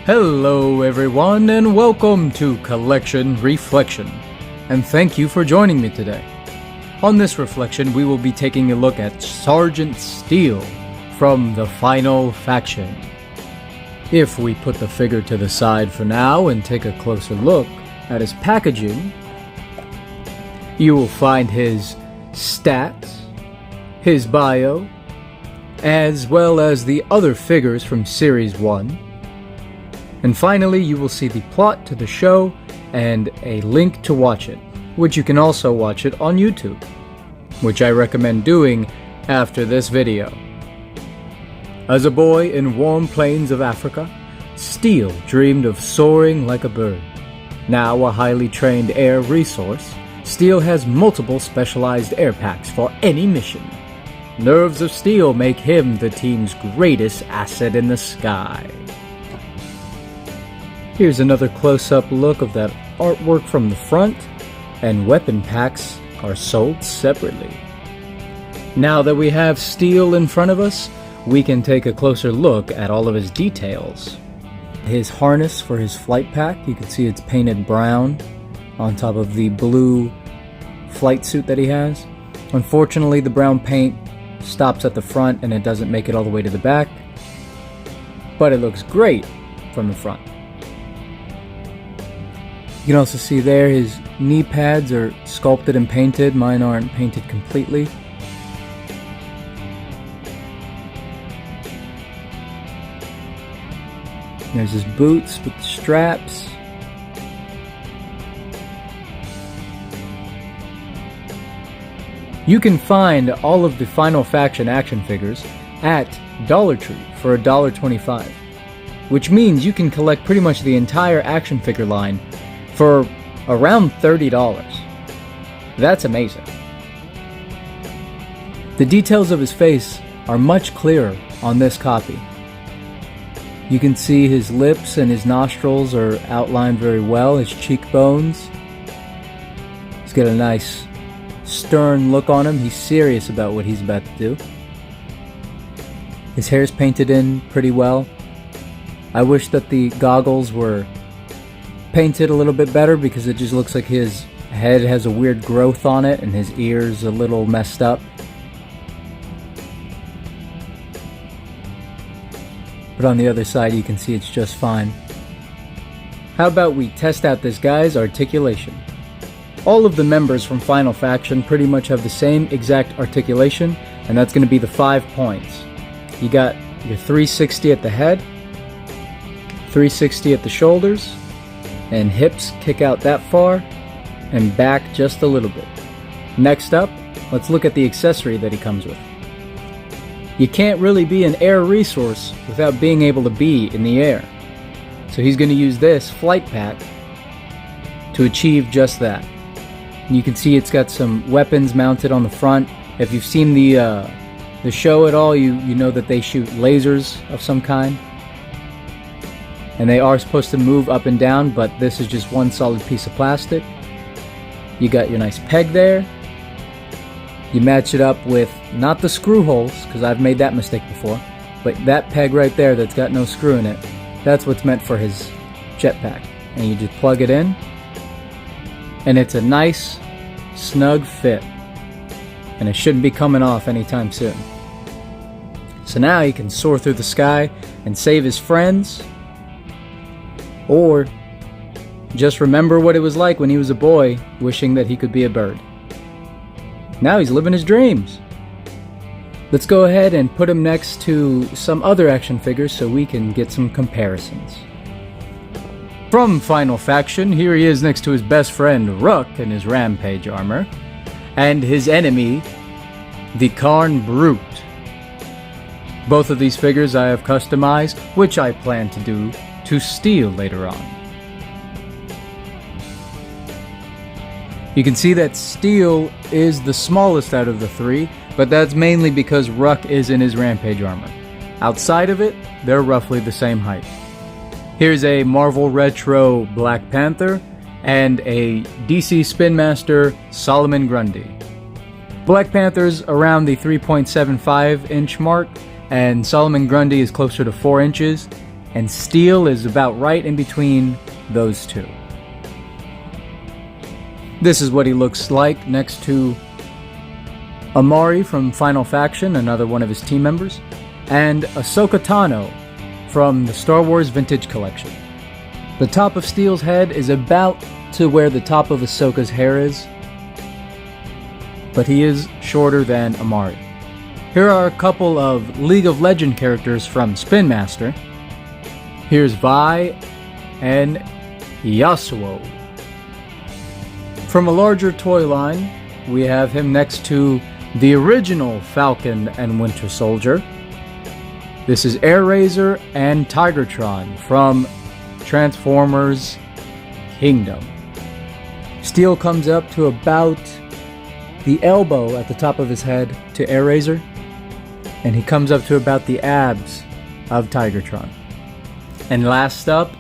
Hello everyone and welcome to Collection Reflection, and thank you for joining me today. On this reflection we will be taking a look at Sergeant Steel from the Final Faction. If we put the figure to the side for now and take a closer look at his packaging, you will find his stats, his bio, as well as the other figures from Series 1. And finally, you will see the plot to the show and a link to watch it, which you can also watch it on YouTube, which I recommend doing after this video. As a boy in warm plains of Africa, Steel dreamed of soaring like a bird. Now a highly trained air resource, Steel has multiple specialized air packs for any mission. Nerves of steel make him the team's greatest asset in the sky. Here's another close-up look of that artwork from the front, and weapon packs are sold separately. Now that we have Steel in front of us, we can take a closer look at all of his details. His harness for his flight pack, you can see it's painted brown on top of the blue flight suit that he has. Unfortunately, the brown paint stops at the front and it doesn't make it all the way to the back, but it looks great from the front. You can also see there his knee pads are sculpted and painted. Mine aren't painted completely. There's his boots with the straps. You can find all of the Final Faction action figures at Dollar Tree for $1.25, which means you can collect pretty much the entire action figure line for around $30. That's amazing. The details of his face are much clearer on this copy. You can see his lips and his nostrils are outlined very well, his cheekbones. He's got a nice stern look on him. He's serious about what he's about to do. His hair's painted in pretty well. I wish that the goggles were painted a little bit better because it just looks like his head has a weird growth on it and his ears a little messed up. But on the other side you can see it's just fine. How about we test out this guy's articulation? All of the members from Final Faction pretty much have the same exact articulation, and that's going to be the 5 points. You got your 360 at the head, 360 at the shoulders, and hips kick out that far, and back just a little bit. Next up, let's look at the accessory that he comes with. You can't really be an air resource without being able to be in the air. So he's going to use this flight pack to achieve just that. And you can see it's got some weapons mounted on the front. If you've seen the show at all, you know that they shoot lasers of some kind. And they are supposed to move up and down, but this is just one solid piece of plastic. You got your nice peg there. You match it up with, not the screw holes, because I've made that mistake before, but that peg right there that's got no screw in it, that's what's meant for his jetpack. And you just plug it in, and it's a nice, snug fit. And it shouldn't be coming off anytime soon. So now he can soar through the sky and save his friends, or just remember what it was like when he was a boy wishing that he could be a bird. Now he's living his dreams. Let's go ahead and put him next to some other action figures so we can get some comparisons. From Final Faction, here he is next to his best friend Rook in his Rampage armor, and his enemy, the Karn Brute. Both of these figures I have customized, which I plan to do to Steel later on. You can see that Steel is the smallest out of the three, but that's mainly because Ruck is in his Rampage armor. Outside of it, they're roughly the same height. Here's a Marvel Retro Black Panther and a DC Spin Master Solomon Grundy. Black Panther's around the 3.75 inch mark, and Solomon Grundy is closer to 4 inches. and steel is about right in between those two. This is what he looks like next to Amari from Final Faction, another one of his team members, and Ahsoka Tano from the Star Wars Vintage Collection. The top of Steel's head is about to where the top of Ahsoka's hair is, but he is shorter than Amari. Here are a couple of League of Legends characters from Spin Master. Here's Vi and Yasuo. From a larger toy line, we have him next to the original Falcon and Winter Soldier. This is Airazor and Tigertron from Transformers Kingdom. Steel comes up to about the elbow at the top of his head to Airazor, and he comes up to about the abs of Tigertron. And last up,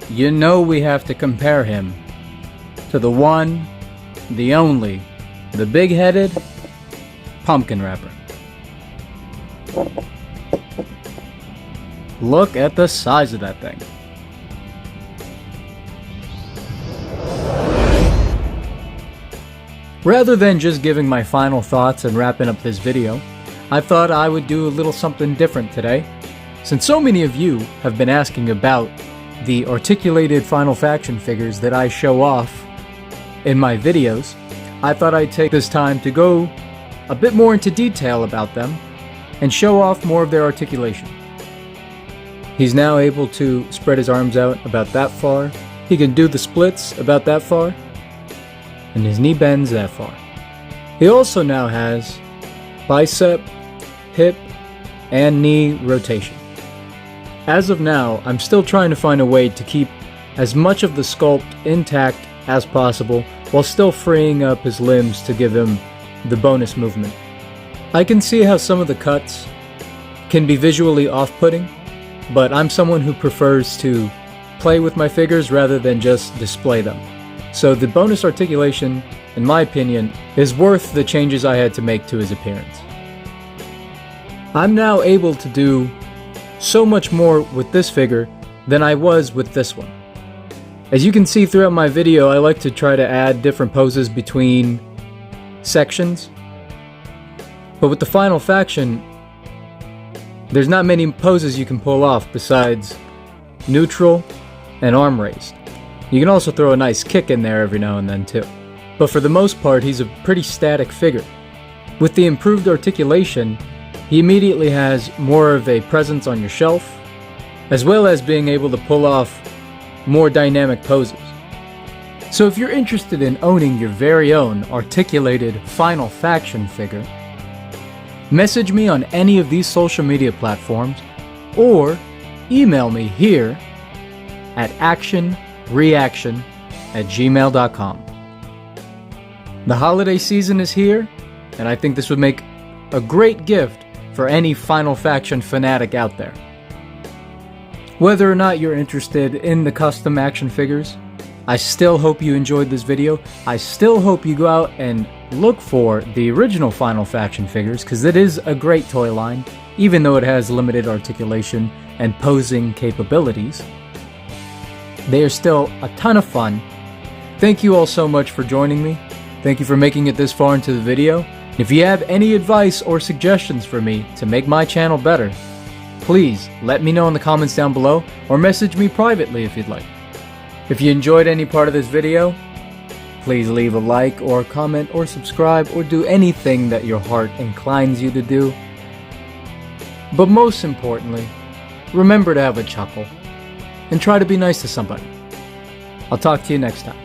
you know we have to compare him to the one, the only, the big-headed pumpkin wrapper. Look at the size of that thing. Rather than just giving my final thoughts and wrapping up this video, I thought I would do a little something different today. Since so many of you have been asking about the articulated Final Faction figures that I show off in my videos, I thought I'd take this time to go a bit more into detail about them and show off more of their articulation. He's now able to spread his arms out about that far. He can do the splits about that far, and his knee bends that far. He also now has bicep, hip, and knee rotation. As of now, I'm still trying to find a way to keep as much of the sculpt intact as possible while still freeing up his limbs to give him the bonus movement. I can see how some of the cuts can be visually off-putting, but I'm someone who prefers to play with my figures rather than just display them. So the bonus articulation, in my opinion, is worth the changes I had to make to his appearance. I'm now able to do so much more with this figure than I was with this one. As you can see throughout my video, I like to try to add different poses between sections. But with the Final Faction, there's not many poses you can pull off besides neutral and arm raised. You can also throw a nice kick in there every now and then too. But for the most part, he's a pretty static figure. With the improved articulation, he immediately has more of a presence on your shelf, as well as being able to pull off more dynamic poses. So if you're interested in owning your very own articulated Final Faction figure, message me on any of these social media platforms or email me here at actionreaction@gmail.com. The holiday season is here, and I think this would make a great gift for any Final Faction fanatic out there. Whether or not you're interested in the custom action figures, I still hope you enjoyed this video. I still hope you go out and look for the original Final Faction figures, because it is a great toy line, even though it has limited articulation and posing capabilities. They are still a ton of fun. Thank you all so much for joining me. Thank you for making it this far into the video. If you have any advice or suggestions for me to make my channel better, please let me know in the comments down below or message me privately if you'd like. If you enjoyed any part of this video, please leave a like or a comment or subscribe or do anything that your heart inclines you to do. But most importantly, remember to have a chuckle and try to be nice to somebody. I'll talk to you next time.